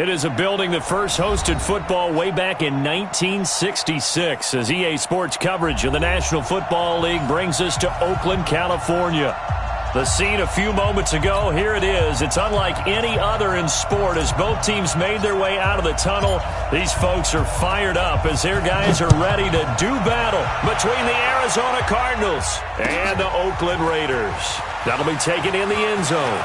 It is a building that first hosted football way back in 1966 as EA Sports coverage of the National Football League brings us to Oakland, California. The scene a few moments ago, here it is. It's unlike any other in sport as both teams made their way out of the tunnel. These folks are fired up as their guys are ready to do battle between the Arizona Cardinals and the Oakland Raiders. That'll be taken in the end zone.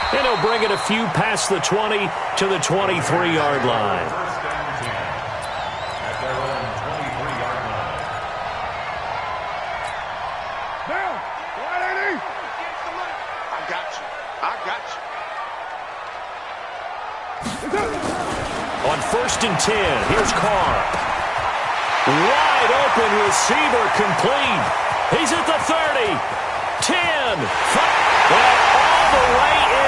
And he'll bring it a few past the 20 to the 23-yard line. On 1st and 10, here's Carr. Wide open receiver complete. He's at the 30, 10, 5, and all the way in.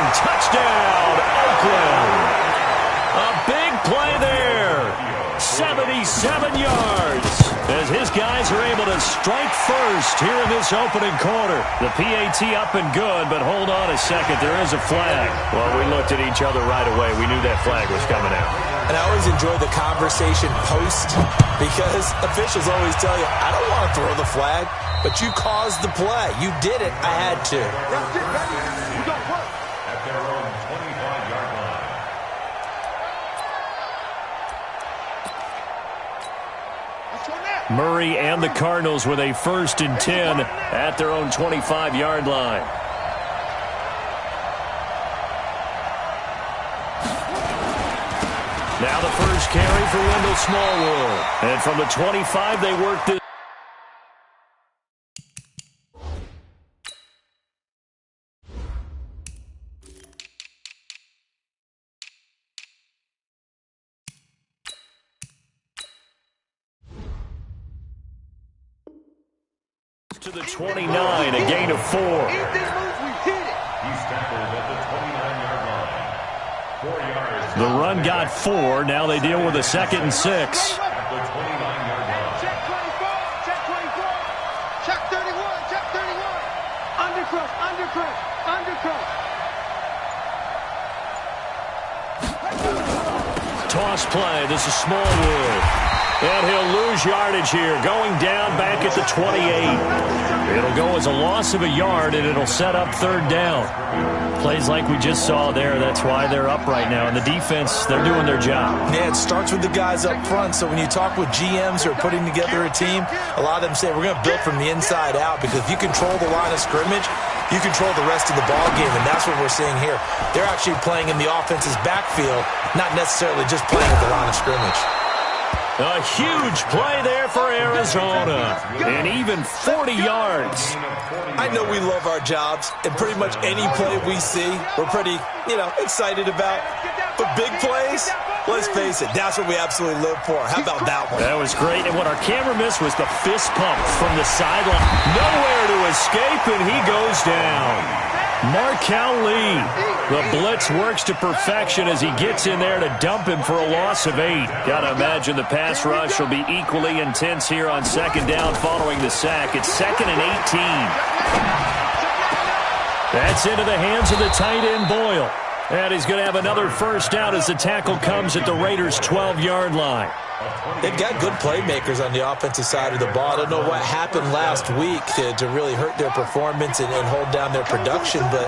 Touchdown, Oakland. A big play there. 77 yards as his guys are able to strike first here in this opening quarter. The PAT up and good, but hold on a second. There is a flag. Well, we looked at each other right away. We knew that flag was coming out. And I always enjoy the conversation post because officials always tell you, I don't want to throw the flag, but you caused the play. You did it. I had to. That's it, baby. You don't work. At their own 25-yard line. Murray and the Cardinals with a 1st and 10 at their own 25-yard line. Now the first carry for Wendell Smallwood. And from the 25, they worked it. To the 29, a gain of 4. He's tackled at the 29-yard line. 4 yards. The run got 4. Now they deal with a 2nd and 6. At the 29-yard line. Check 24. Check 24. Check 31. Check 31. Undercross. Undercross. Undercross. Toss play. This is Smallwood. And he'll lose yardage here, going down back at the 28. It'll go as a loss of a yard, and it'll set up 3rd down. Plays like we just saw there. That's why they're up right now. And the defense, they're doing their job. Yeah, it starts with the guys up front. So when you talk with GMs who are putting together a team, a lot of them say we're going to build from the inside out because if you control the line of scrimmage, you control the rest of the ball game, and that's what we're seeing here. They're actually playing in the offense's backfield, not necessarily just playing at the line of scrimmage. A huge play there for Arizona, and even 40 yards. I know we love our jobs, and pretty much any play we see, we're pretty, excited about. But big plays, let's face it, that's what we absolutely live for. How about that one? That was great, and what our camera missed was the fist pump from the sideline. Nowhere to escape, and he goes down. Markel Lee. The blitz works to perfection as he gets in there to dump him for a loss of 8. Got to imagine the pass rush will be equally intense here on 2nd down following the sack. It's 2nd and 18. That's into the hands of the tight end, Boyle. And he's going to have another 1st down as the tackle comes at the Raiders' 12-yard line. They've got good playmakers on the offensive side of the ball. I don't know what happened last week to really hurt their performance and hold down their production, but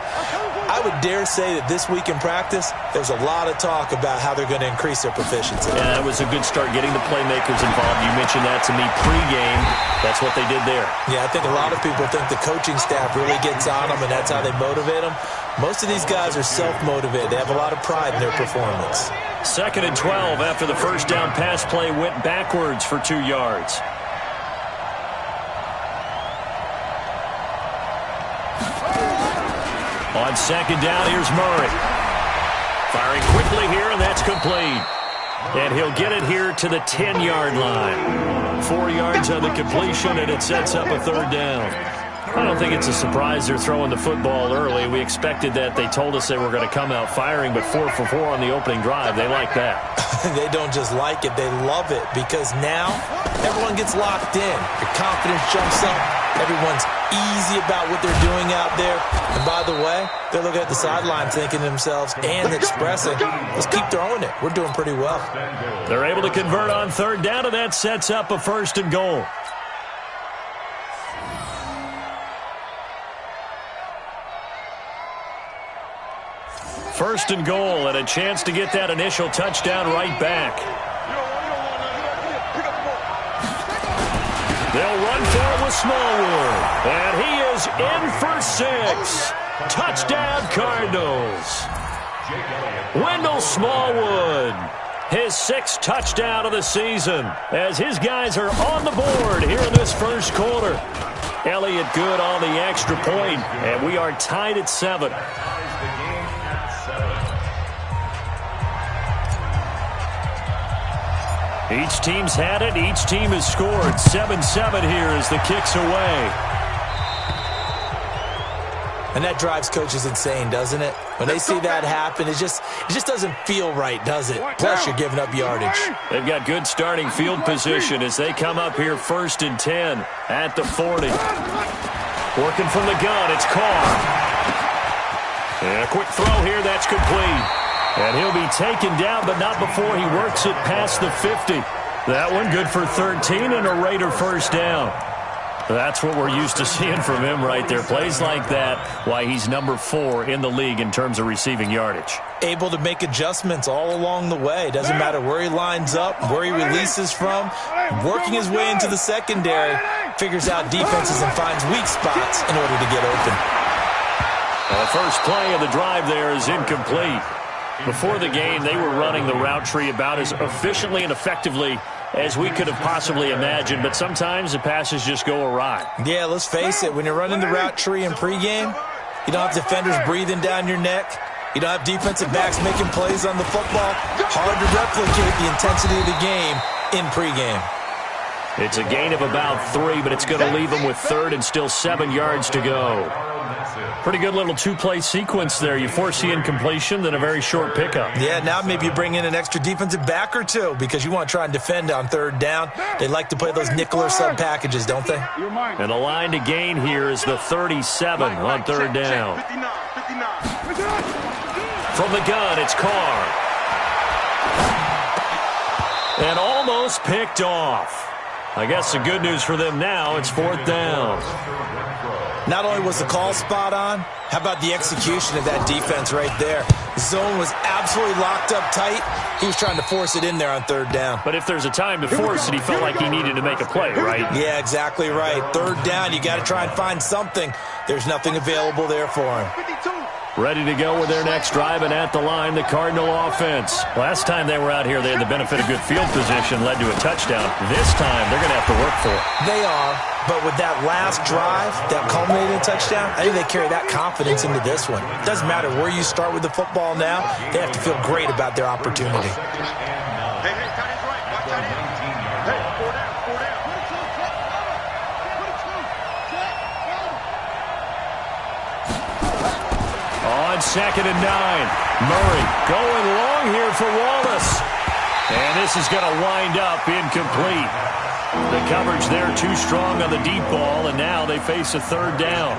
I would dare say that this week in practice, there's a lot of talk about how they're going to increase their proficiency. Yeah, that was a good start getting the playmakers involved. You mentioned that to me pregame. That's what they did there. Yeah, I think a lot of people think the coaching staff really gets on them, and that's how they motivate them. Most of these guys are self-motivated. They have a lot of pride in their performance. 2nd and 12 after the 1st down pass play went backwards for 2 yards. On 2nd down, here's Murray. Firing quickly here, and that's complete. And he'll get it here to the 10-yard line. 4 yards on the completion, and it sets up a 3rd down. I don't think it's a surprise they're throwing the football early. We expected that. They told us they were going to come out firing, but 4 for 4 on the opening drive. They like that. They don't just like it, they love it, because now everyone gets locked in. Your confidence jumps up. Everyone's easy about what they're doing out there. And by the way, they're looking at the sideline thinking to themselves and expressing, let's keep throwing it. We're doing pretty well. They're able to convert on third down, and that sets up a 1st and goal. First and goal, and a chance to get that initial touchdown right back. They'll run for it with Smallwood, and he is in for 6. Touchdown, Cardinals. Wendell Smallwood, his 6th touchdown of the season, as his guys are on the board here in this first quarter. Elliott good on the extra point, and we are tied at 7. Each team's had it. Each team has scored. 7-7 here as the kick's away. And that drives coaches insane, doesn't it? When they see that happen, it just doesn't feel right, does it? Plus, you're giving up yardage. They've got good starting field position as they come up here 1st and 10 at the 40. Working from the gun, it's Carr. And a quick throw here, that's complete. And he'll be taken down, but not before he works it past the 50. That one good for 13 and a Raider 1st down. That's what we're used to seeing from him right there. Plays like that, why he's number 4 in the league in terms of receiving yardage. Able to make adjustments all along the way. Doesn't matter where he lines up, where he releases from. Working his way into the secondary, figures out defenses and finds weak spots in order to get open. The first play of the drive there is incomplete. Before the game, they were running the route tree about as efficiently and effectively as we could have possibly imagined, but sometimes the passes just go awry. Yeah, let's face it. When you're running the route tree in pregame, you don't have defenders breathing down your neck. You don't have defensive backs making plays on the football. Hard to replicate the intensity of the game in pregame. It's a gain of about 3, but it's going to leave them with 3rd and still 7 yards to go. Pretty good little 2-play sequence there. You force the incompletion, then a very short pickup. Yeah, now maybe you bring in an extra defensive back or 2 because you want to try and defend on 3rd down. They like to play those nickel or sub packages, don't they? And the line to gain here is the 37 on 3rd down. From the gun, it's Carr. And almost picked off. I guess the good news for them now, it's 4th down. Not only was the call spot on, how about the execution of that defense right there? The zone was absolutely locked up tight. He was trying to force it in there on 3rd down. But if there's a time to force it, he felt like he needed to make a play, right? Yeah, exactly right. 3rd down, you got to try and find something. There's nothing available there for him. Ready to go with their next drive, and at the line, the Cardinal offense. Last time they were out here, they had the benefit of good field position, led to a touchdown. This time, they're going to have to work for it. They are, but with that last drive, that culminating touchdown, I think they carry that confidence into this one. It doesn't matter where you start with the football now, they have to feel great about their opportunity. On 2nd and 9, Murray going long here for Wallace. And this is going to wind up incomplete. The coverage there too strong on the deep ball, and now they face a 3rd down.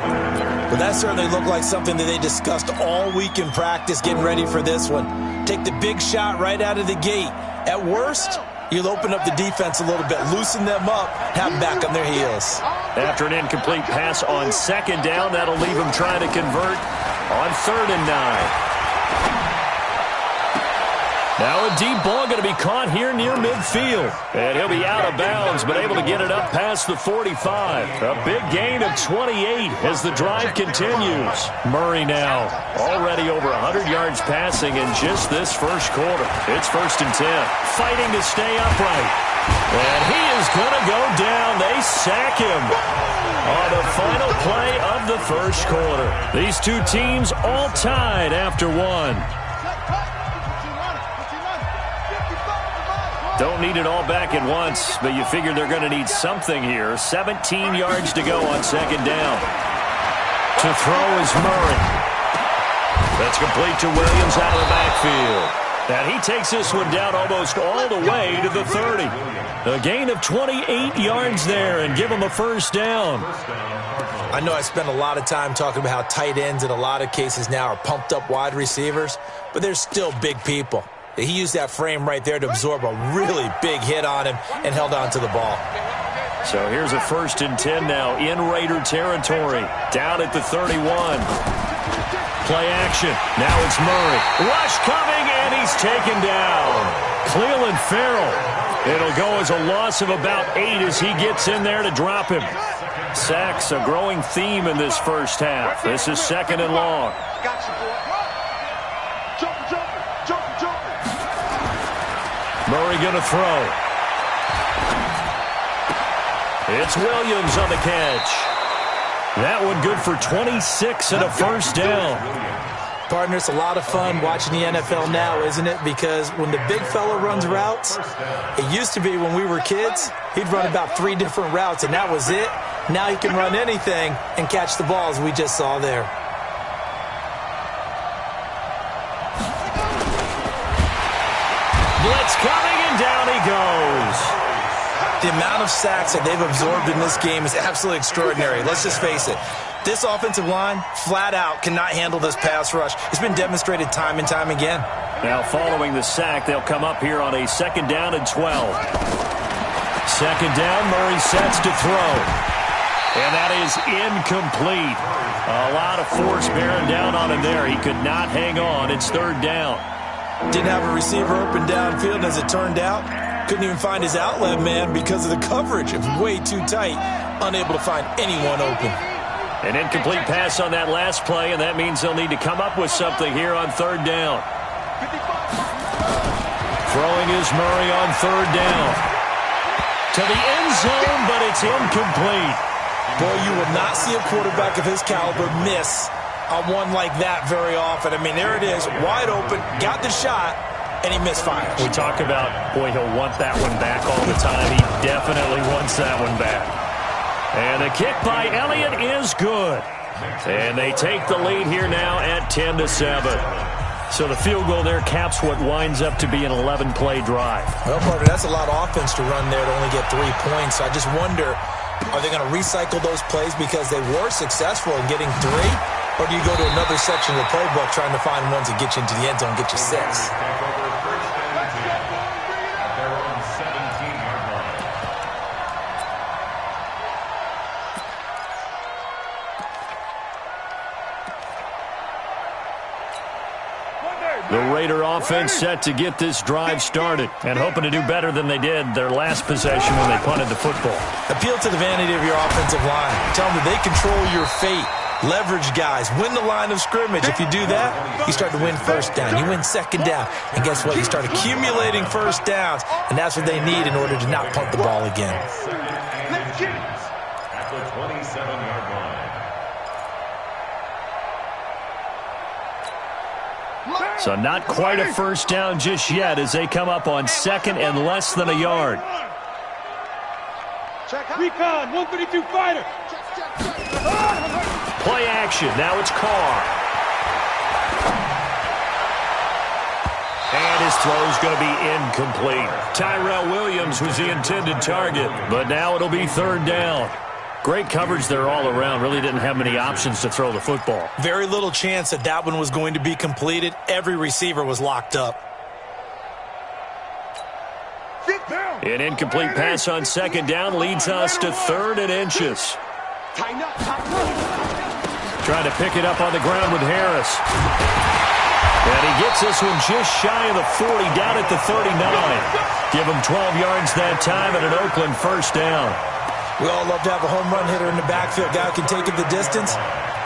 Well, that certainly looked like something that they discussed all week in practice, getting ready for this one. Take the big shot right out of the gate. At worst, you'll open up the defense a little bit, loosen them up, have them back on their heels. After an incomplete pass on 2nd down, that'll leave them trying to convert on 3rd and 9. Now a deep ball going to be caught here near midfield. And he'll be out of bounds, but able to get it up past the 45. A big gain of 28 as the drive continues. Murray now already over 100 yards passing in just this first quarter. It's 1st and 10. Fighting to stay upright. And he is going to go down. They sack him on the final play of the first quarter. These two teams all tied after 1. Don't need it all back at once, but you figure they're going to need something here. 17 yards to go on 2nd down. To throw is Murray. That's complete to Williams out of the backfield. And he takes this one down almost all the way to the 30. A gain of 28 yards there and give him a 1st down. I know I spend a lot of time talking about how tight ends in a lot of cases now are pumped up wide receivers, but they're still big people. He used that frame right there to absorb a really big hit on him and held on to the ball. So here's a 1st and 10 now in Raider territory. Down at the 31. Play action. Now it's Murray. Rush coming, and he's taken down. Cleveland Farrell. It'll go as a loss of about 8 as he gets in there to drop him. Sacks, a growing theme in this first half. This is 2nd and long. Murray going to throw. It's Williams on the catch. That one good for 26 and a 1st down. Partner, it's a lot of fun watching the NFL now, isn't it? Because when the big fella runs routes, it used to be when we were kids, he'd run about 3 different routes, and that was it. Now he can run anything and catch the balls we just saw there. Blitz coming, and down he goes. The amount of sacks that they've absorbed in this game is absolutely extraordinary. Let's just face it. This offensive line, flat out, cannot handle this pass rush. It's been demonstrated time and time again. Now following the sack, they'll come up here on a 2nd down and 12. 2nd down, Murray sets to throw. And that is incomplete. A lot of force bearing down on him there. He could not hang on. It's 3rd down. Didn't have a receiver open downfield, as it turned out. Couldn't even find his outlet man because of the coverage. It was way too tight. Unable to find anyone open. An incomplete pass on that last play, and that means they'll need to come up with something here on 3rd down. Throwing is Murray on 3rd down. To the end zone, but it's incomplete. Boy, you will not see a quarterback of his caliber miss on one like that very often. I mean, there it is, wide open, got the shot, and he misfires. We talk about, boy, he'll want that one back all the time. He definitely wants that one back. And the kick by Elliott is good. And they take the lead here now at 10-7. So the field goal there caps what winds up to be an 11-play drive. Well, partner, that's a lot of offense to run there to only get 3 points. I just wonder, are they going to recycle those plays because they were successful in getting 3? Or do you go to another section of the playbook trying to find ones that get you into the end zone and get you 6? The Raider offense set to get this drive started and hoping to do better than they did their last possession when they punted the football. Appeal to the vanity of your offensive line. Tell them that they control your fate. Leverage guys. Win the line of scrimmage. If you do that, you start to win 1st down. You win 2nd down. And guess what? You start accumulating 1st downs. And that's what they need in order to not punt the ball again. At the 27-yard line. So not quite a 1st down just yet as they come up on 2nd and less than a yard. Recon, 132 fighter. Play action. Now it's Carr. And his throw's going to be incomplete. Tyrell Williams was the intended target, but now it'll be 3rd down. Great coverage there all around. Really didn't have many options to throw the football. Very little chance that that one was going to be completed. Every receiver was locked up. An incomplete pass on 2nd down leads us to 3rd and inches. Trying to pick it up on the ground with Harris. And he gets this one just shy of the 40, down at the 39. Give him 12 yards that time and an Oakland 1st down. We all love to have a home run hitter in the backfield. Guy who can take it the distance.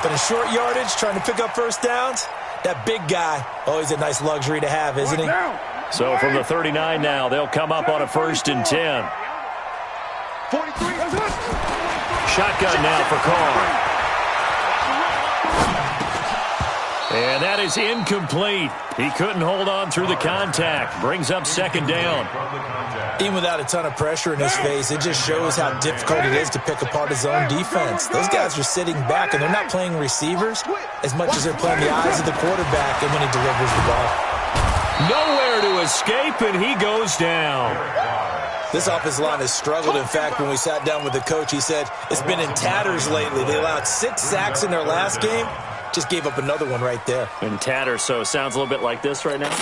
But in short yardage, trying to pick up 1st downs, that big guy, always a nice luxury to have, isn't he? So from the 39 now, they'll come up on a 1st and 10. Shotgun now for Carr. And that is incomplete. He couldn't hold on through the contact. Brings up 2nd down. Even without a ton of pressure in his face, it just shows how difficult it is to pick apart his own defense. Those guys are sitting back, and they're not playing receivers as much as they're playing the eyes of the quarterback and when he delivers the ball. Nowhere to escape, and he goes down. This offensive line has struggled. In fact, when we sat down with the coach, he said it's been in tatters lately. They allowed 6 sacks in their last game. Just gave up another one right there. In tatters, so it sounds a little bit like this right now?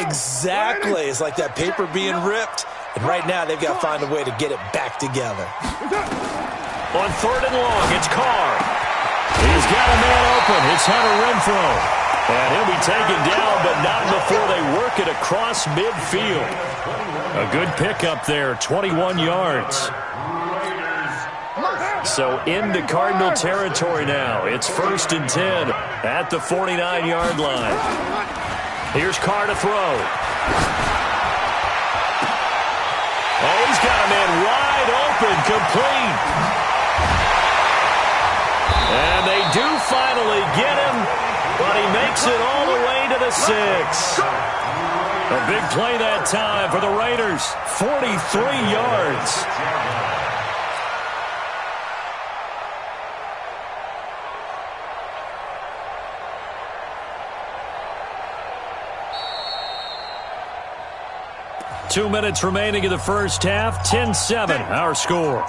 Exactly. It's like that paper being ripped. And right now, they've got to find a way to get it back together. On 3rd and long, it's Carr. He's got a man open. It's Hunter Renfrow. And he'll be taken down, but not before they work it across midfield. A good pickup there, 21 yards. So into Cardinal territory now. It's 1st and 10 at the 49-yard line. Here's Carr to throw. Oh, he's got a man wide open, complete. And they do finally get him, but he makes it all the way to the 6. A big play that time for the Raiders, 43 yards. Two minutes remaining in the first half, 10-7, our score.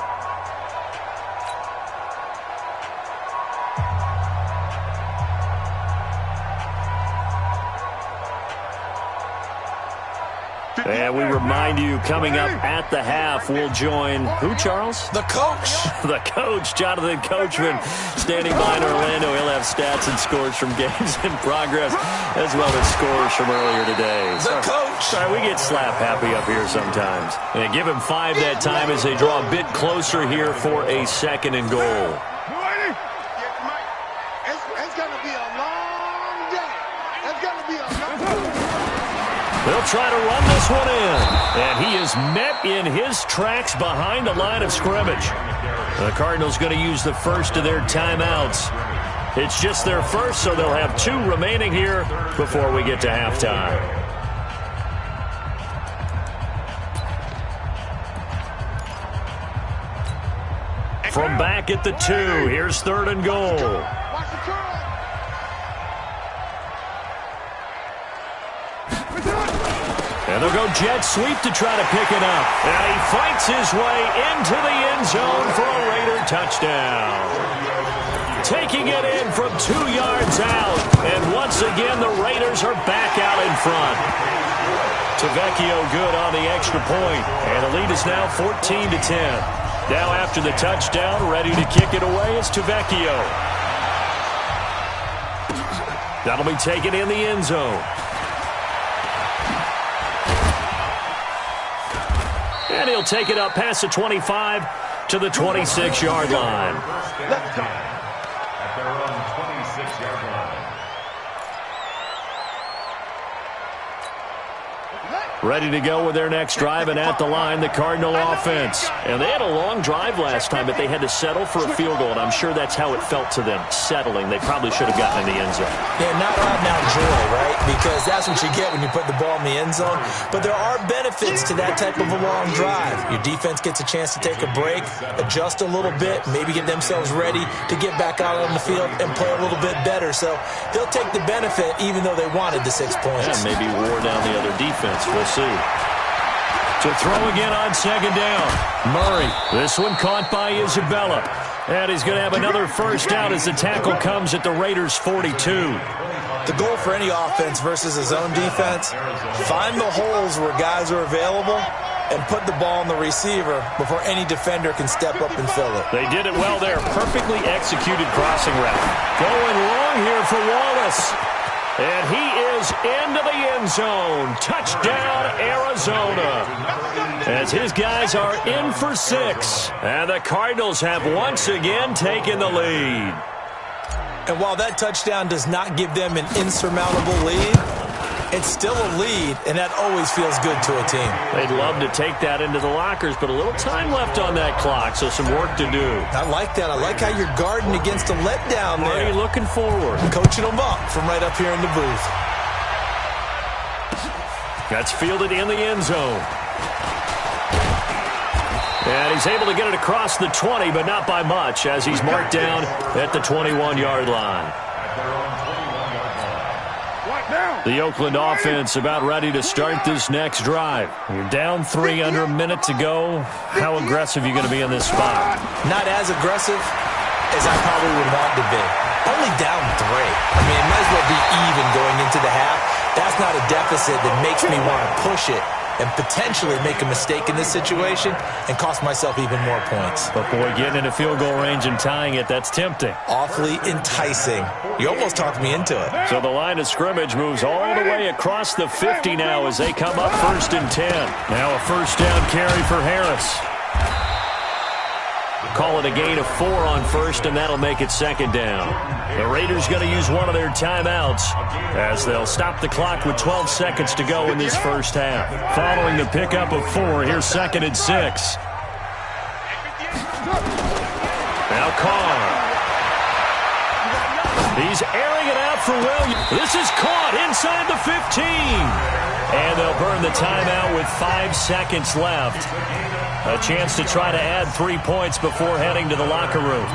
And we remind you, coming up at the half, we'll join who, Charles? The coach. The coach, Jonathan Coachman, standing by in Orlando. He'll have stats and scores from games in progress, as well as scores from earlier today. The coach. Sorry, we get slap happy up here sometimes. And give him 5 that time as they draw a bit closer here for a 2nd and goal. It's going to be a long day. It's going to be a long day. They'll try to run this one in. And he is met in his tracks behind the line of scrimmage. The Cardinals going to use the first of their timeouts. It's just their first, so they'll have 2 remaining here before we get to halftime. From back at the 2, here's 3rd and goal. And they'll go jet sweep to try to pick it up. And he fights his way into the end zone for a Raider touchdown. Taking it in from 2 yards out. And once again, the Raiders are back out in front. Tavecchio good on the extra point. And the lead is now 14-10. Now after the touchdown, ready to kick it away is Tavecchio. That'll be taken in the end zone. And he'll take it up past the 25 to the 26-yard line. Let's go. At their own 26-yard line. Ready to go with their next drive, and at the line, the Cardinal offense. And they had a long drive last time, but they had to settle for a field goal, and I'm sure that's how it felt to them, settling. They probably should have gotten in the end zone. Yeah, not out now joy, right? Because that's what you get when you put the ball in the end zone. But there are benefits to that type of a long drive. Your defense gets a chance to take a break, adjust a little bit, maybe get themselves ready to get back out on the field and play a little bit better. So they'll take the benefit even though they wanted the 6 points. And maybe wore down the other defense. We'll see. To throw again on 2nd down. Murray. This one caught by Isabella. And he's going to have another first down as the tackle comes at the Raiders' 42. The goal for any offense versus a zone defense, find the holes where guys are available and put the ball on the receiver before any defender can step up and fill it. They did it well there. Perfectly executed crossing route. Going long here for Wallace. And he is into the end zone. Touchdown, Arizona. As his guys are in for 6. And the Cardinals have once again taken the lead. And while that touchdown does not give them an insurmountable lead, it's still a lead, and that always feels good to a team. They'd love to take that into the lockers, but a little time left on that clock, so some work to do. I like that. I like how you're guarding against a letdown there. Are you looking forward? Coaching them up from right up here in the booth. That's fielded in the end zone. And he's able to get it across the 20, but not by much, as he's marked down at the 21-yard line. At their own 21-yard line. The Oakland offense about ready to start this next drive. You're down 3 under a minute to go. How aggressive are you going to be in this spot? Not as aggressive as I probably would want to be. Only down 3. I mean, it might as well be even going into the half. That's not a deficit that makes me want to push it and potentially make a mistake in this situation and cost myself even more points. But boy, getting into field goal range and tying it, that's tempting. Awfully enticing. You almost talked me into it. So the line of scrimmage moves all the way across the 50 now as they come up 1st and 10. Now a first down carry for Harris. Call it a gain of 4 on first, and that'll make it 2nd down. The Raiders going to use one of their timeouts as they'll stop the clock with 12 seconds to go in this first half. Following the pickup of 4, here's 2nd and 6. Now Carr. He's airing it out for Williams. This is caught inside the 15. And they'll burn the timeout with 5 seconds left. A chance to try to add 3 points before heading to the locker room.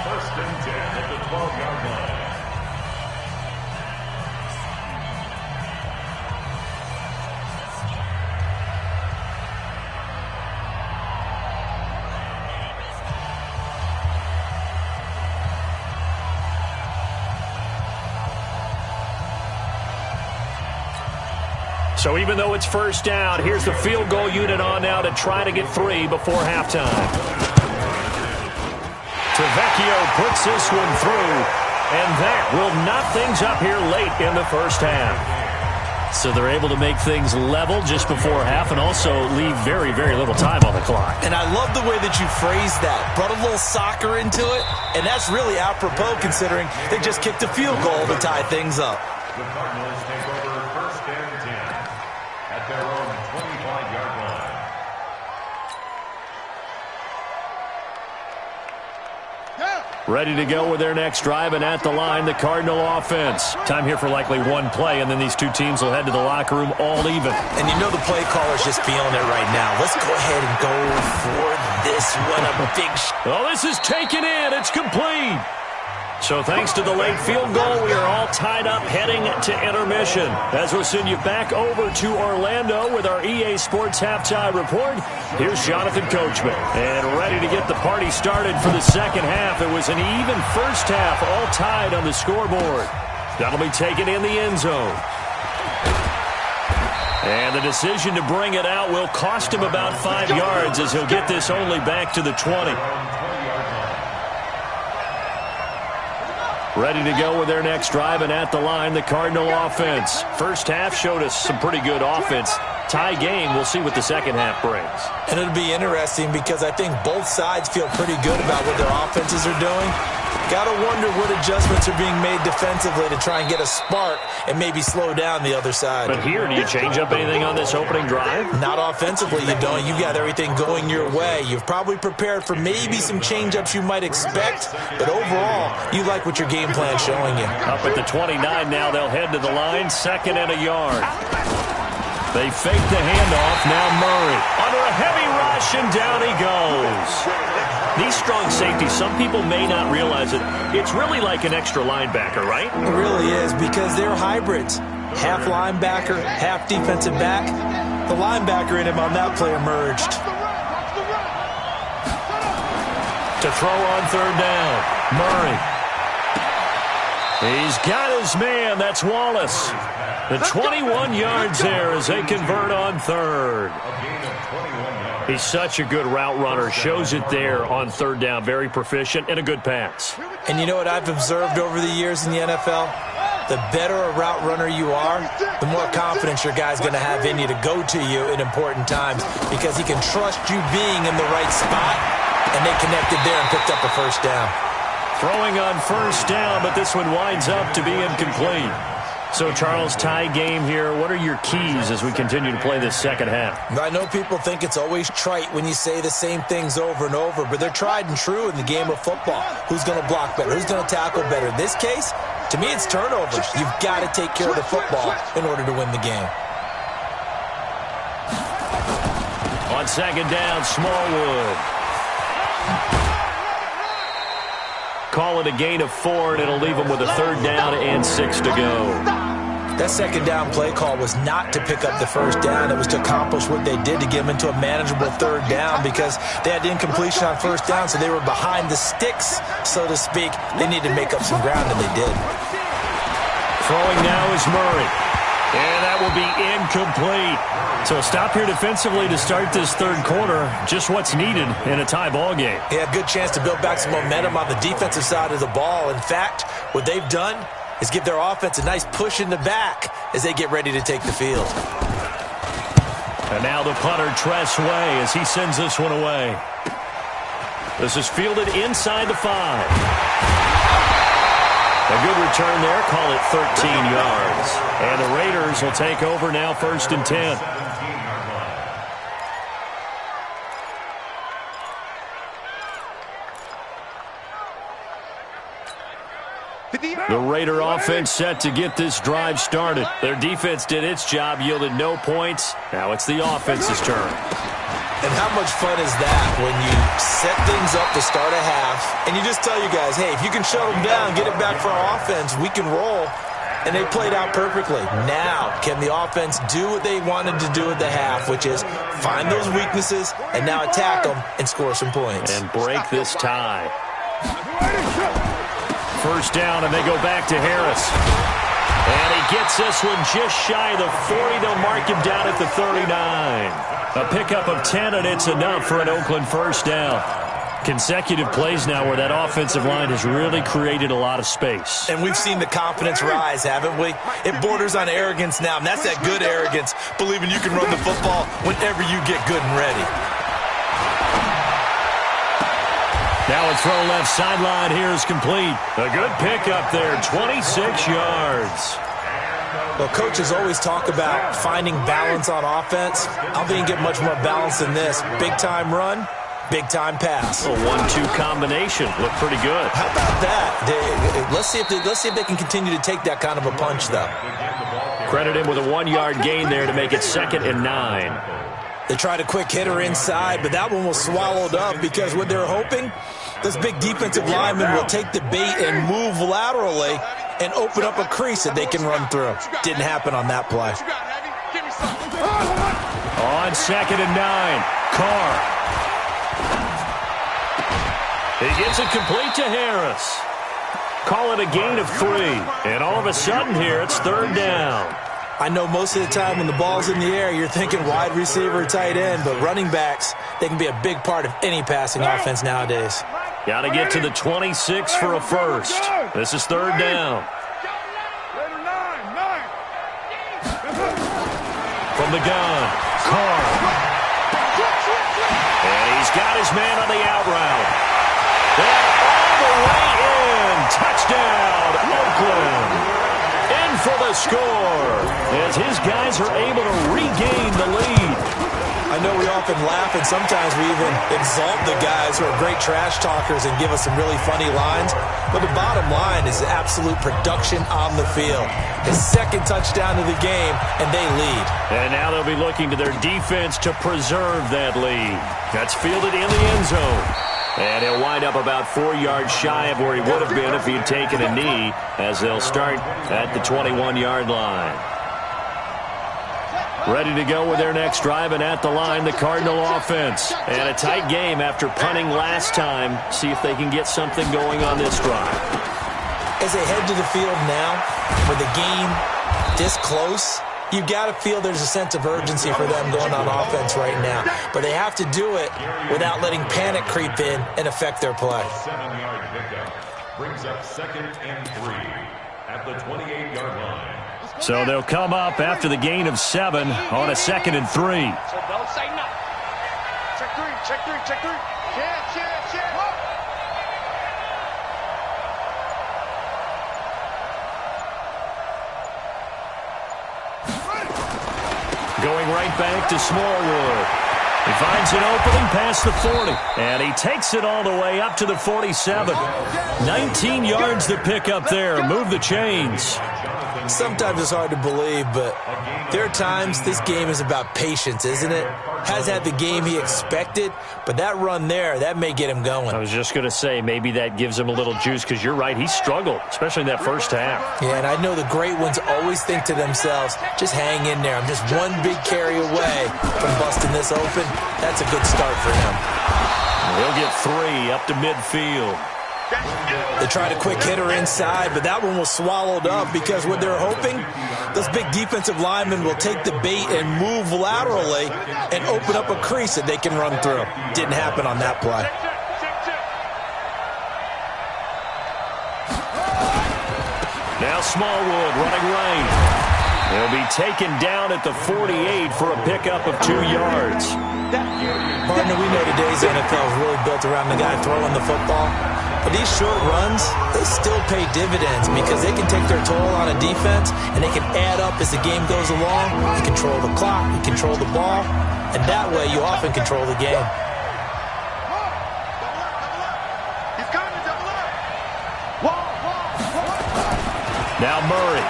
First and 10 at the 12-yard line. So even though it's first down, here's the field goal unit on now to try to get 3 before halftime. Tavecchio puts this one through, and that will knot things up here late in the first half. So they're able to make things level just before half and also leave very, very little time on the clock. And I love the way that you phrased that. Brought a little soccer into it, and that's really apropos considering they just kicked a field goal to tie things up. The Cardinals take over 1st and 10 at their own 25-yard line. Ready to go with their next drive, and at the line, the Cardinal offense. Time here for likely one play, and then these two teams will head to the locker room all even. And you know the play caller's just feeling it right now. Let's go ahead and go for this one. A big Oh, this is taken in. It's complete. So thanks to the late field goal, we are all tied up heading to intermission. As we'll send you back over to Orlando with our EA Sports Halftime Report, here's Jonathan Coachman. And ready to get the party started for the second half. It was an even first half, all tied on the scoreboard. That'll be taken in the end zone. And the decision to bring it out will cost him about 5 yards as he'll get this only back to the 20. Ready to go with their next drive, and at the line, the Cardinal offense. First half showed us some pretty good offense. Tie game, we'll see what the second half brings. And it'll be interesting because I think both sides feel pretty good about what their offenses are doing. Gotta wonder what adjustments are being made defensively to try and get a spark and maybe slow down the other side. But here, do you change up anything on this opening drive? Not offensively, you don't. You got everything going your way. You've probably prepared for maybe some change-ups you might expect, but overall, you like what your game plan's showing you. Up at the 29 now, they'll head to the line, 2nd and a yard. They fake the handoff, now Murray. Under a heavy rush, and down he goes. These strong safeties, some people may not realize it. It's really like an extra linebacker, right? It really is, because they're hybrids. Half linebacker, half defensive back. The linebacker in him on that play emerged. To throw on 3rd down, Murray. He's got his man, that's Wallace. The 21 yards there as they convert on 3rd. He's such a good route runner. Shows it there on 3rd down. Very proficient and a good pass. And you know what I've observed over the years in the NFL? The better a route runner you are, the more confidence your guy's going to have in you to go to you in important times because he can trust you being in the right spot, and they connected there and picked up a first down. Throwing on 1st down, but this one winds up to be incomplete. So, Charles, tie game here. What are your keys as we continue to play this second half? I know people think it's always trite when you say the same things over and over, but they're tried and true in the game of football. Who's going to block better? Who's going to tackle better? In this case, to me, it's turnovers. You've got to take care of the football in order to win the game. On 2nd down, Smallwood. call it a gain of 4, and it'll leave them with a 3rd down and 6 to go. That 2nd down play call was not to pick up the 1st down. It was to accomplish what they did to get them into a manageable 3rd down because they had incompletion on 1st down, so they were behind the sticks, so to speak. They needed to make up some ground, and they did. Throwing now is Murray. And that will be incomplete. So a stop here defensively to start this 3rd quarter. Just what's needed in a tie ball game. Yeah, good chance to build back some momentum on the defensive side of the ball. In fact, what they've done is give their offense a nice push in the back as they get ready to take the field. And now the punter, Tress Way, as he sends this one away. This is fielded inside the 5. A good return there. Call it 13 yards. And the Raiders will take over now, 1st and 10. The Raider offense set to get this drive started. Their defense did its job, yielded no points. Now it's the offense's turn. And how much fun is that when you set things up to start a half and you just tell you guys, hey, if you can shut them down, get it back for our offense, we can roll. And they played out perfectly. Now, can the offense do what they wanted to do at the half, which is find those weaknesses and now attack them and score some points. And break this tie. 1st down, and they go back to Harris. And he gets this one just shy of the 40. They'll mark him down at the 39. A pickup of 10, and it's enough for an Oakland 1st down. Consecutive plays now where that offensive line has really created a lot of space. And we've seen the confidence rise, haven't we? It borders on arrogance now, and that's that good arrogance, believing you can run the football whenever you get good and ready. Now a throw left sideline here is complete. A good pickup there, 26 yards. Well, coaches always talk about finding balance on offense. I don't think you get much more balance than this. Big-time run, big-time pass. A 1-2 combination. Look pretty good. How about that? Let's see if they can continue to take that kind of a punch, though. Credit him with a 1-yard gain there to make it 2nd and 9. They tried a quick hitter inside, but that one was swallowed up because what they're hoping, this big defensive lineman will take the bait and move laterally and open up a crease that they can run through. Didn't happen on that play. On 2nd and 9, Carr. He gets it complete to Harris. Call it a gain of 3. And all of a sudden here, it's 3rd down. I know most of the time when the ball's in the air, you're thinking wide receiver, tight end, but running backs, they can be a big part of any passing offense nowadays. Got to get to the 26 for a 1st. This is 3rd down. From the gun, Carr. And he's got his man on the out route. And all the way in. Touchdown, Oakland. In for the score as his guys are able to regain the lead. I know we often laugh and sometimes we even exalt the guys who are great trash talkers and give us some really funny lines. But the bottom line is absolute production on the field. His 2nd touchdown of the game, and they lead. And now they'll be looking to their defense to preserve that lead. That's fielded in the end zone. And he'll wind up about 4 yards shy of where he would have been if he had taken a knee, as they'll start at the 21-yard line. Ready to go with their next drive, and at the line, the Cardinal offense. And a tight game after punting last time. See if they can get something going on this drive. As they head to the field now, with the game this close, you got to feel there's a sense of urgency for them going on offense right now. But they have to do it without letting panic creep in and affect their play. 7-yard pickup brings up 2nd and 3 at the 28-yard line. So they'll come up after the gain of 7 on a 2nd and 3. So don't say nothing. Check 3, check 3, check 3. Check. Going right back to Smallwood. He finds an opening past the 40, and he takes it all the way up to the 47. 19 yards to pick up there. Move the chains. Sometimes it's hard to believe, but there are times this game is about patience, isn't it? Has had the game he expected, but that run there, that may get him going. I was just going to say, maybe that gives him a little juice, because you're right, he struggled, especially in that first half. Yeah, and I know the great ones always think to themselves, just hang in there. I'm just one big carry away from busting this open. That's a good start for him. He'll get 3 up to midfield. They tried a quick hitter inside, but that one was swallowed up because what they're hoping, those big defensive linemen will take the bait and move laterally and open up a crease that they can run through. Didn't happen on that play. Now Smallwood running right. He'll be taken down at the 48 for a pickup of 2 yards. Partner, we know today's NFL is really built around the guy throwing the football. But these short runs, they still pay dividends because they can take their toll on a defense and they can add up as the game goes along. You control the clock, you control the ball, and that way you often control the game. Now Murray.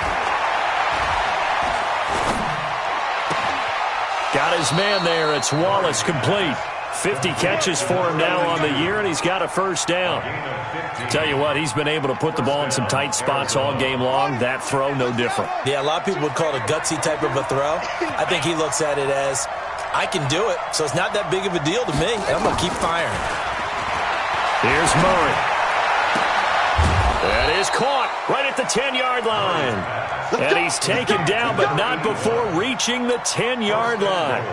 Got his man there. It's Wallace complete. 50 catches for him now on the year, and he's got a first down. Tell you what, he's been able to put the ball in some tight spots all game long. That throw, no different. Yeah, a lot of people would call it a gutsy type of a throw. I think he looks at it as, I can do it, so it's not that big of a deal to me, and I'm going to keep firing. Here's Murray. That is caught right at the 10-yard line. And he's taken down, but not before reaching the 10-yard line.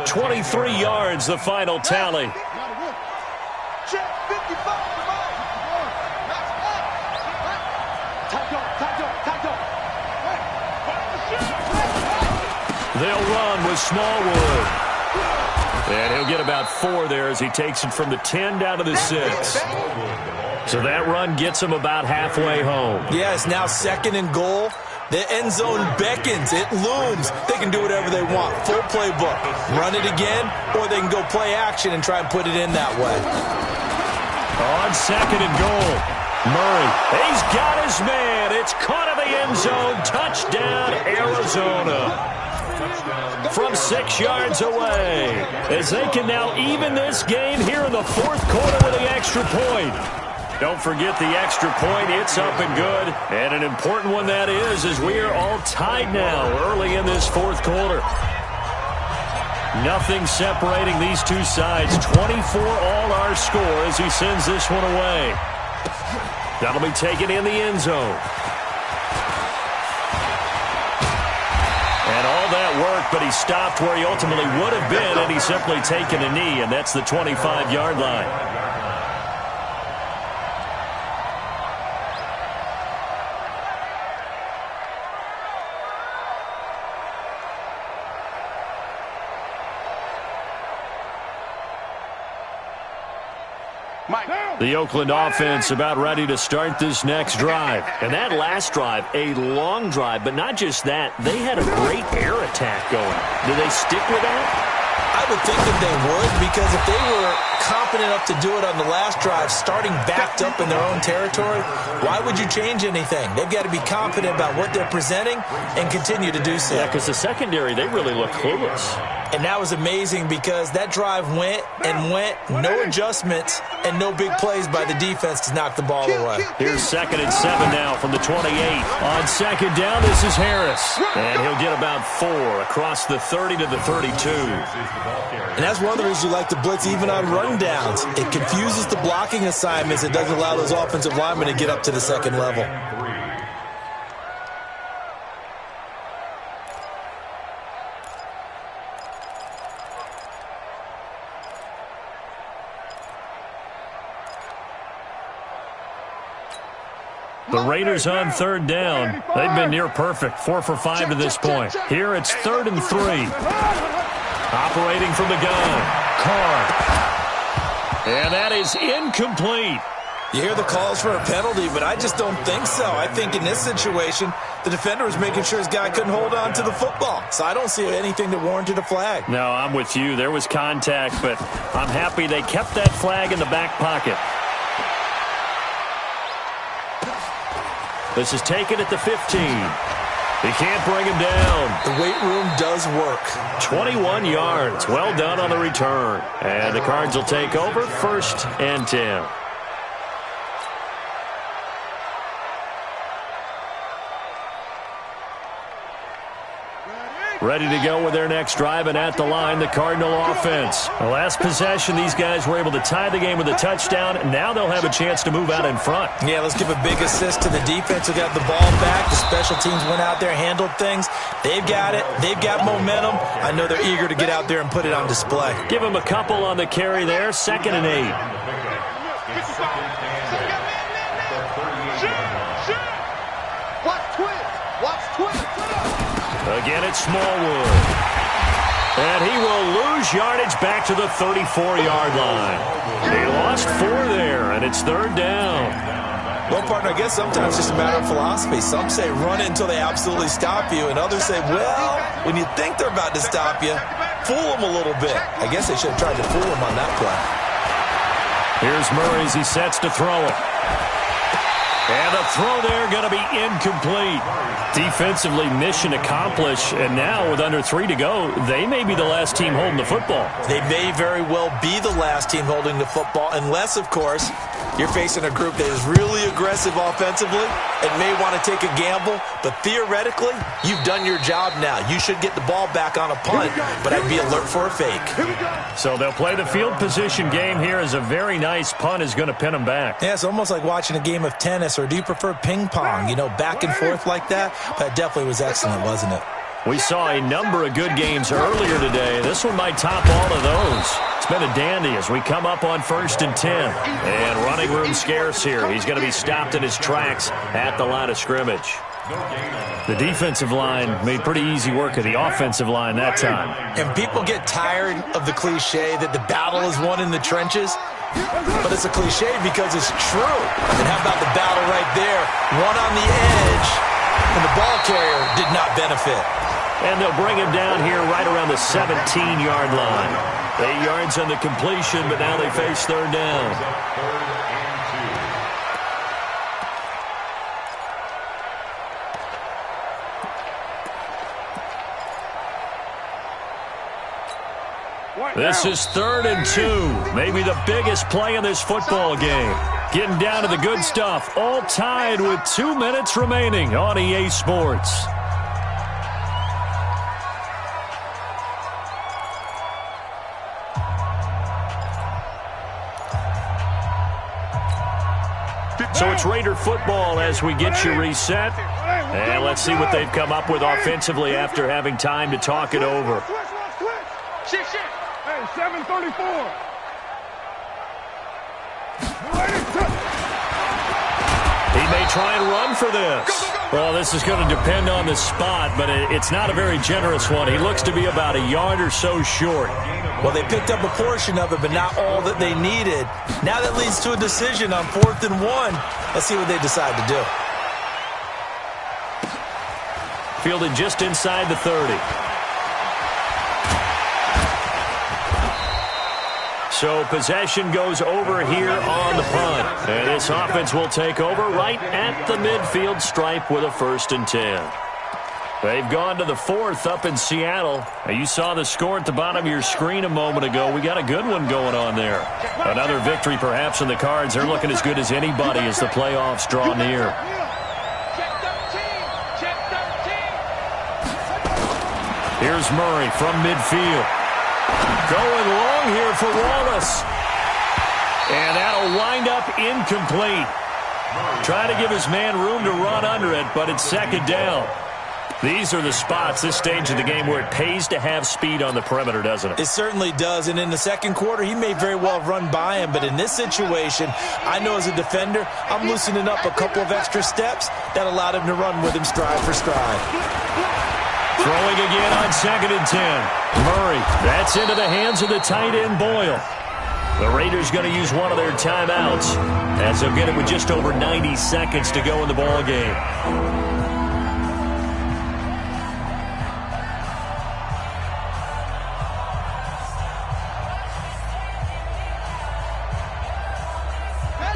23 yards, the final tally. They'll run with Smallwood. And he'll get about 4 there as he takes it from the 10 down to the 6. So that run gets him about halfway home. Yeah, it's now 2nd and goal. The end zone beckons. It looms. They can do whatever they want. Full playbook. Run it again, or they can go play action and try and put it in that way. On 2nd and goal. Murray. He's got his man. It's caught in the end zone. Touchdown, Arizona. From 6 yards away. As they can now even this game here in the 4th quarter with the extra point. Don't forget the extra point. It's up and good. And an important one that is, as we are all tied now early in this 4th quarter. Nothing separating these two sides. 24 all our score as he sends this one away. That'll be taken in the end zone. And all that work, but he stopped where he ultimately would have been, and he's simply taken a knee, and that's the 25-yard line. The Oakland offense about ready to start this next drive. And that last drive, a long drive, but not just that. They had a great air attack going. Do they stick with that? I would think that they would, because if they were confident enough to do it on the last drive, starting backed up in their own territory, why would you change anything? They've got to be confident about what they're presenting and continue to do so. Yeah, because the secondary, they really look clueless. And that was amazing because that drive went and went, no adjustments, and no big plays by the defense to knock the ball away. Here's 2nd and 7 now from the 28. On 2nd down, this is Harris. And he'll get about 4 across the 30 to the 32. And that's one of the reasons you like to blitz even on rundowns. It confuses the blocking assignments. It doesn't allow those offensive linemen to get up to the second level. The Raiders on 3rd down. They've been near perfect, 4 for 5 to this point. Here it's 3rd and 3. Operating from the gun, Carr. And that is incomplete. You hear the calls for a penalty, but I just don't think so. I think in this situation, the defender was making sure his guy couldn't hold on to the football. So I don't see anything that warranted a flag. No, I'm with you. There was contact, but I'm happy they kept that flag in the back pocket. This is taken at the 15. He can't bring him down. The weight room does work. 21 yards. Well done on the return. And the Cards will take over 1st and 10. Ready to go with their next drive, and at the line, the Cardinal offense. The last possession, these guys were able to tie the game with a touchdown, and now they'll have a chance to move out in front. Yeah, let's give a big assist to the defense who got the ball back. The special teams went out there, handled things. They've got it. They've got momentum. I know they're eager to get out there and put it on display. Give them a couple on the carry there, 2nd and 8. Again, it's Smallwood. And he will lose yardage back to the 34-yard line. He lost 4 there, and it's 3rd down. Well, partner, I guess sometimes it's just a matter of philosophy. Some say run it until they absolutely stop you, and others say, well, when you think they're about to stop you, fool them a little bit. I guess they should have tried to fool them on that play. Here's Murray as he sets to throw it. And the throw there going to be incomplete. Defensively, mission accomplished. And now with under 3 to go, they may be the last team holding the football. They may very well be the last team holding the football, unless, of course, you're facing a group that is really aggressive offensively and may want to take a gamble. But theoretically, you've done your job now. You should get the ball back on a punt, but I'd be alert for a fake. So they'll play the field position game here as a very nice punt is going to pin them back. Yeah, it's almost like watching a game of tennis, or do you prefer ping pong? You know, back and forth like that? That definitely was excellent, wasn't it? We saw a number of good games earlier today. This one might top all of those. It's been a dandy as we come up on 1st and 10. And running room scarce here. He's going to be stopped in his tracks at the line of scrimmage. The defensive line made pretty easy work of the offensive line that time. And people get tired of the cliche that the battle is won in the trenches. But it's a cliche because it's true. And how about the battle right there? One on the edge, and the ball carrier did not benefit. And they'll bring him down here right around the 17-yard line. 8 yards on the completion, but now they face 3rd down. This is 3rd and 2. Maybe the biggest play in this football game. Getting down to the good stuff. All tied with 2 minutes remaining on EA Sports. So it's Raider football as we get you reset. And let's see what they've come up with offensively after having time to talk it over. Hey, 734. He may try and run for this. Well, this is going to depend on the spot, but it's not a very generous one. He looks to be about a yard or so short. Well, they picked up a portion of it, but not all that they needed. Now that leads to a decision on 4th and 1. Let's see what they decide to do. Fielded just inside the 30. So possession goes over here on the punt. And this offense will take over right at the midfield stripe with a 1st and 10. They've gone to the 4th up in Seattle. You saw the score at the bottom of your screen a moment ago. We got a good one going on there. Another victory perhaps in the Cards. They're looking as good as anybody as the playoffs draw near. Here's Murray from midfield. Going long here for Wallace. And that'll wind up incomplete. Trying to give his man room to run under it, but it's 2nd down. These are the spots, this stage of the game, where it pays to have speed on the perimeter, doesn't it? It certainly does, and in the 2nd quarter, he may very well have run by him, but in this situation, I know as a defender, I'm loosening up a couple of extra steps that allowed him to run with him stride for stride. Throwing again on 2nd and 10. Murray, that's into the hands of the tight end, Boyle. The Raiders going to use one of their timeouts as they'll get it with just over 90 seconds to go in the ball game.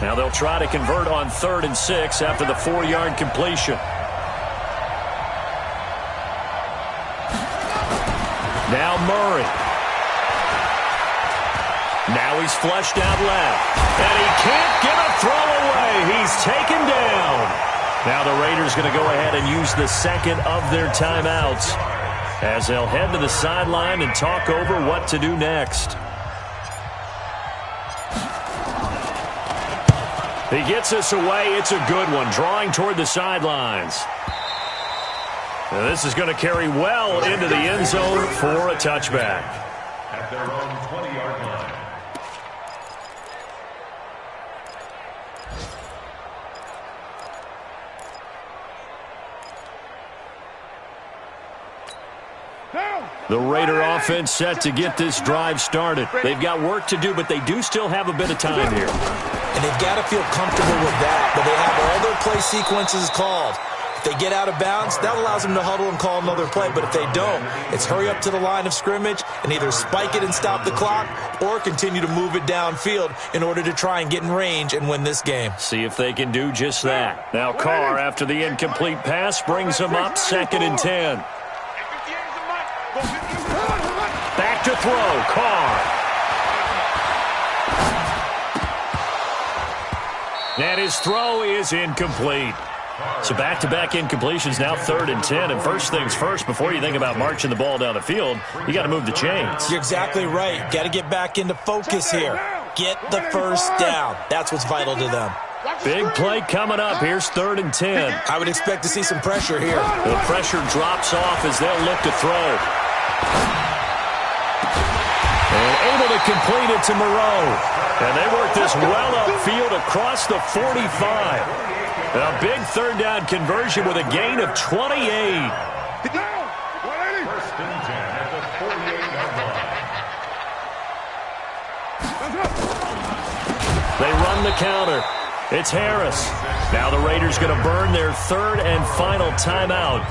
Now they'll try to convert on 3rd and 6 after the 4-yard completion. Murray. Now he's flushed out left. And he can't get a throw away. He's taken down. Now the Raiders going to go ahead and use the second of their timeouts as they'll head to the sideline and talk over what to do next. He gets us away. It's a good one, drawing toward the sidelines. Now this is going to carry well into the end zone for a touchback. At their own 20-yard line. The Raider offense set to get this drive started. They've got work to do, but they do still have a bit of time here. And they've got to feel comfortable with that, but they have all their play sequences called. If they get out of bounds, that allows them to huddle and call another play. But if they don't, it's hurry up to the line of scrimmage and either spike it and stop the clock or continue to move it downfield in order to try and get in range and win this game. See if they can do just that. Now Carr, after the incomplete pass, brings them up 2nd and 10. Back to throw, Carr. And his throw is incomplete. So back-to-back incompletions, now 3rd and 10. And first things first, before you think about marching the ball down the field, you got to move the chains. You're exactly right. Got to get back into focus here. Get the first down. That's what's vital to them. Big play coming up. Here's 3rd and 10. I would expect to see some pressure here. The pressure drops off as they'll look to throw. And able to complete it to Moreau. And they work this well upfield across the 45. A big 3rd down conversion with a gain of 28. First and 10 at the 48-yard line. They run the counter. It's Harris. Now the Raiders going to burn their 3rd and final timeout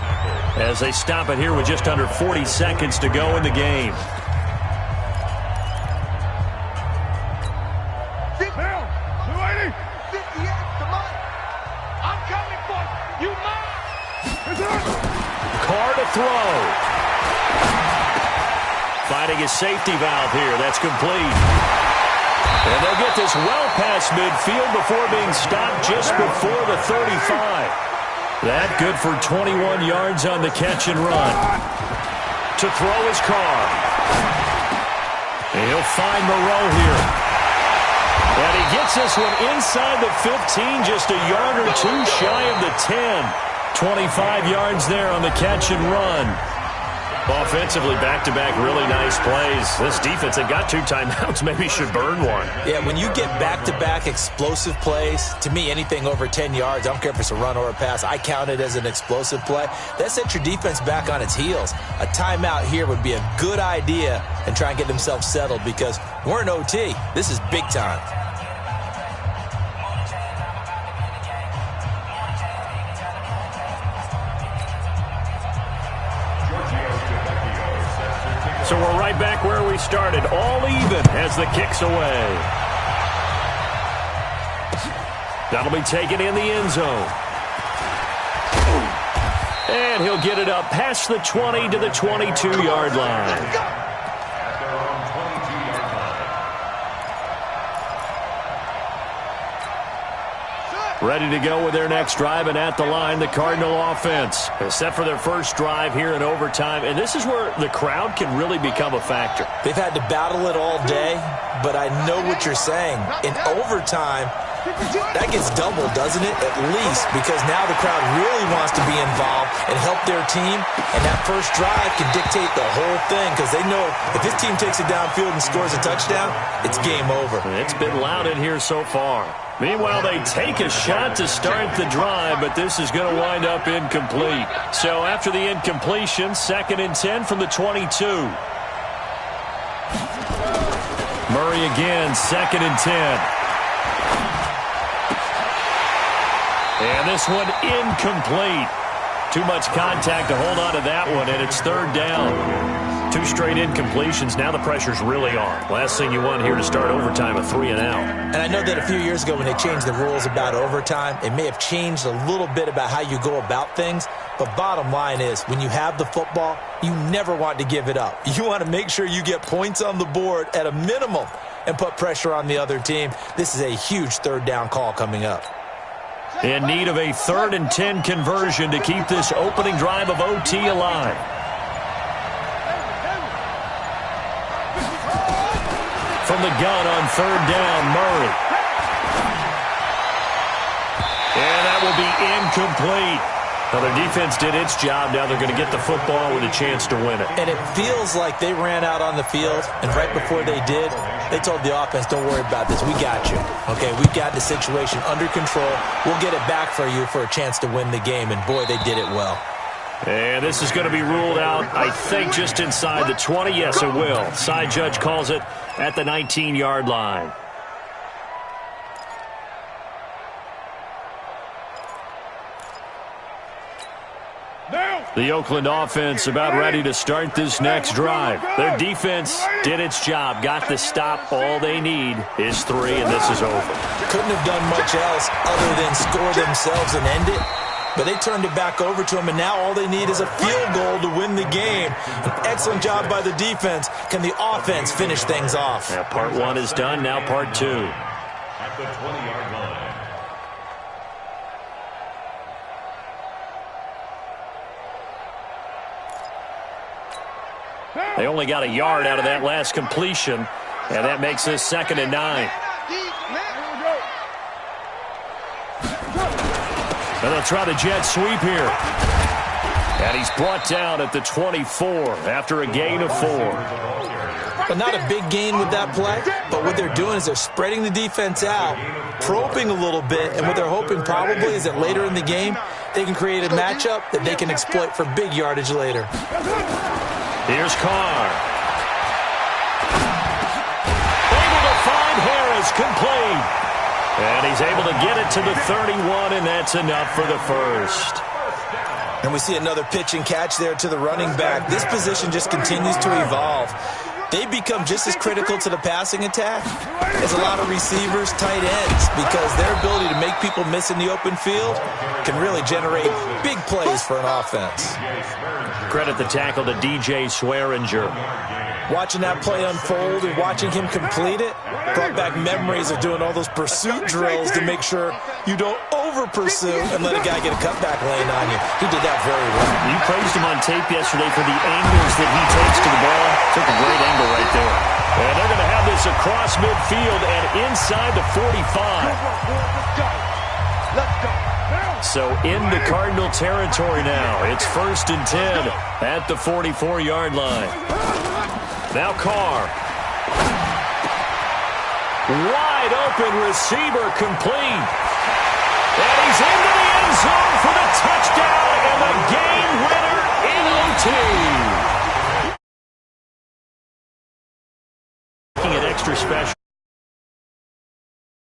as they stop it here with just under 40 seconds to go in the game. Carr to throw. Finding his safety valve here. That's complete. And they'll get this well past midfield before being stopped just before the 35. That good for 21 yards on the catch and run. To throw is Carr. And he'll find Moreau here. And he gets this one inside the 15, just a yard or two shy of the 10. 25 yards there on the catch and run. Offensively, back-to-back really nice plays. This defense, they got 2 timeouts, maybe should burn one. Yeah, when you get back-to-back explosive plays, to me, anything over 10 yards, I don't care if it's a run or a pass, I count it as an explosive play. That sets your defense back on its heels. A timeout here would be a good idea and try and get themselves settled because we're in OT. This is big time. So we're right back where we started, all even as the kick's away. That'll be taken in the end zone. And he'll get it up past the 20 to the 22-yard line. At their own 22-yard line. Ready to go with their next drive, and at the line, the Cardinal offense. Set for their first drive here in overtime, and this is where the crowd can really become a factor. They've had to battle it all day, but I know what you're saying. In overtime, that gets doubled, doesn't it? At least, because now the crowd really wants to be involved and help their team, and that first drive can dictate the whole thing because they know if this team takes it downfield and scores a touchdown, it's game over. It's been loud in here so far. Meanwhile, they take a shot to start the drive, but this is going to wind up incomplete. So after the incompletion, 2nd and 10 from the 22. Murray again, 2nd and 10. And this one incomplete. Too much contact to hold on to that one, and it's 3rd down. 2 straight incompletions. Now the pressure's really on. Last thing you want here to start overtime, a 3 and out. And I know that a few years ago when they changed the rules about overtime, it may have changed a little bit about how you go about things. But bottom line is, when you have the football, you never want to give it up. You want to make sure you get points on the board at a minimum and put pressure on the other team. This is a huge third down call coming up. In need of a 3rd and 10 conversion to keep this opening drive of OT alive. From the gun on 3rd down, Murray. And that will be incomplete. Well, their defense did its job. Now they're going to get the football with a chance to win it. And it feels like they ran out on the field, and right before they did, they told the offense, don't worry about this. We got you. Okay, we've got the situation under control. We'll get it back for you for a chance to win the game. And, boy, they did it well. And this is going to be ruled out, I think, just inside the 20. Yes, it will. Side judge calls it at the 19-yard line. The Oakland offense about ready to start this next drive. Their defense did its job, got the stop. All they need is 3, and this is over. Couldn't have done much else other than score themselves and end it. But they turned it back over to them, and now all they need is a field goal to win the game. An excellent job by the defense. Can the offense finish things off? Now part 1 is done, now part 2. At the 20-yard line. They only got a yard out of that last completion, and that makes this 2nd and 9. And they'll try the jet sweep here. And he's brought down at the 24 after a gain of 4. But not a big gain with that play. But what they're doing is they're spreading the defense out, probing a little bit, and what they're hoping probably is that later in the game, they can create a matchup that they can exploit for big yardage later. Here's Carr. Able to find Harris, complete. And he's able to get it to the 31, and that's enough for the first. And we see another pitch and catch there to the running back. This position just continues to evolve. They become just as critical to the passing attack as a lot of receivers, tight ends, because their ability to make people miss in the open field can really generate big plays for an offense. Credit the tackle to DJ Swearinger. Watching that play unfold and watching him complete it brought back memories of doing all those pursuit drills to make sure you don't over-pursue and let a guy get a cutback lane on you. He did that very well. You praised him on tape yesterday for the angles that he takes to the ball. Took a great angle right there. And they're going to have this across midfield and inside the 45. Let's go. So into Cardinal territory now. It's 1st and 10 at the 44-yard line. Now Carr. Wide open receiver complete. And he's into the end zone for